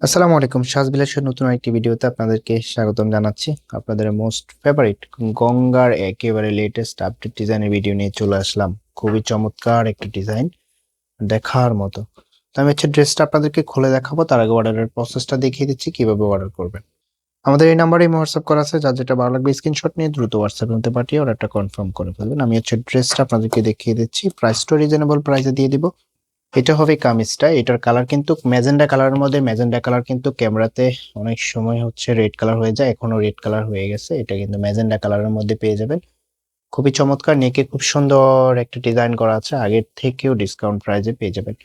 আসসালামু আলাইকুম, সাজবিলাসের নতুন একটি ভিডিওতে আপনাদেরকে স্বাগতম জানাচ্ছি। আপনাদের মোস্ট ফেভারিট গঙ্গার একেবারে লেটেস্ট আপডেট ডিজাইনের ভিডিও নিয়ে চলে আসলাম। খুবই চমৎকার একটি ডিজাইন, দেখার মতো। তো আমি ড্রেসটা আপনাদেরকে খুলে দেখাবো, তার আগে অর্ডারের প্রসেসটা দেখিয়ে দিচ্ছি কিভাবে অর্ডার করবেন। আমাদের এই নাম্বারে হোয়াটসঅ্যাপ করা আছে, যার যেটা ভালো লাগবে স্ক্রিনশট নিয়ে দ্রুত হোয়াটসঅ্যাপ মধ্যে পাঠিয়ে অর্ডারটা কনফার্ম করে ফেলবেন। আমি ড্রেসটা আপনাদেরকে দেখিয়ে দিচ্ছি, প্রাইসটা রিজনেবল প্রাইসে দিয়ে দিব। এটা হবে কামিজটা, এটার কালার কিন্তু ম্যাজেন্ডা কালারের মধ্যে। ম্যাজেন্ডা কালার কিন্তু ক্যামেরাতে অনেক সময় রেড কালার হয়ে যায়, এখনো রেড কালার হয়ে গেছে। এটা কিন্তু ম্যাজেন্ডা কালারের মধ্যে পেয়ে যাবেন। খুবই চমৎকার, নেকে খুব সুন্দর একটা ডিজাইন করা আছে, আগের থেকেও ডিসকাউন্ট প্রাইসে পেয়ে যাবেন।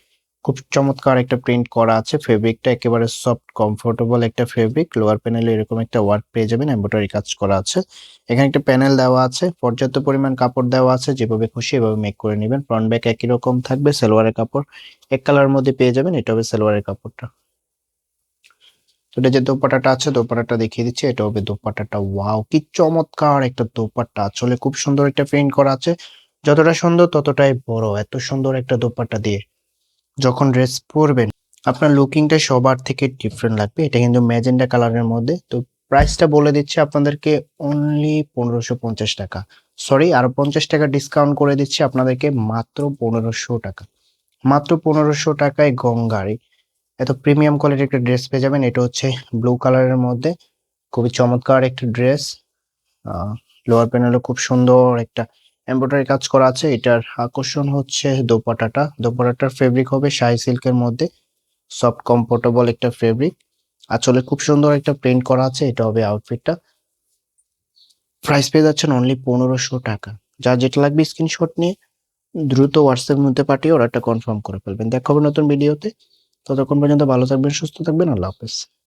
খুব চমৎকার একটা প্রিন্ট করা আছে, ফেব্রিকটা একেবারে সফট কমফোর্টেবল একটা ফেব্রিক। লোয়ার প্যানেলে এরকম একটা ওয়ার্ক পেয়ে যাবেন, এমব্রয়ডারি কাজ করা আছে। এখানে একটা প্যানেল দেওয়া আছে, পর্যাপ্ত পরিমাণ কাপড় দেওয়া আছে, যেভাবে খুশি এভাবে মেক করে নেবেন। ফ্রন্ট ব্যাক একই রকম থাকবে, সালোয়ারের কাপড় এক কালার মধ্যে পেয়ে যাবেন। এটা হবে সালোয়ারের কাপড়টা। তো এটা যে দোপাট্টাটা আছে, দোপাট্টাটা দেখিয়ে দিচ্ছি। এটা হবে দোপাট্টাটা। ওয়াও, কি চমৎকার একটা দোপাট্টা, আসলে খুব সুন্দর একটা প্রিন্ট করা আছে। যতটা সুন্দর ততটাই বড়, এত সুন্দর একটা দোপাট্টা দিয়ে যখন ড্রেস পরবেন আপনার লুকিংটা সবার থেকে ডিফারেন্ট লাগবে। এটা কিন্তু ম্যাজেন্ডা কালারের মধ্যে। তো প্রাইসটা বলে দিচ্ছি আপনাদেরকে, অনলি 1550 টাকা। সরি, আরো 50 টাকা ডিসকাউন্ট করে দিচ্ছি আপনাদেরকে, মাত্র 1500 টাকা। মাত্র 1500 টাকায় গঙ্গারি এত প্রিমিয়াম কোয়ালিটির একটা ড্রেস পেয়ে যাবেন। এটা হচ্ছে ব্লু কালারের মধ্যে, খুবই চমৎকার একটা ড্রেস। লোয়ার প্যানেলে খুব সুন্দর একটা এমব্রয়ডারি কাজ করা আছে। এটার আকর্ষণ হচ্ছে দোপাট্টাটা। দোপাট্টার ফেব্রিক হবে শাহি সিল্কের মধ্যে, সফট কমফোর্টেবল একটা ফেব্রিক। আঁচলে খুব সুন্দর একটা প্রিন্ট করা আছে। এটা হবে আউটফিটটা। প্রাইস পেয়ে যাচ্ছেন অনলি 1500 টাকা। যা যেটা লাগবে স্ক্রিনশট নিয়ে দ্রুত হোয়াটসঅ্যাপ মধ্যে পাঠিয়ে অর্ডারটা কনফার্ম করে ফেলবেন। দেখা হবে নতুন ভিডিওতে। ততক্ষণ পর্যন্ত ভালো থাকবেন, সুস্থ থাকবেন। আল্লাহ হাফেজ।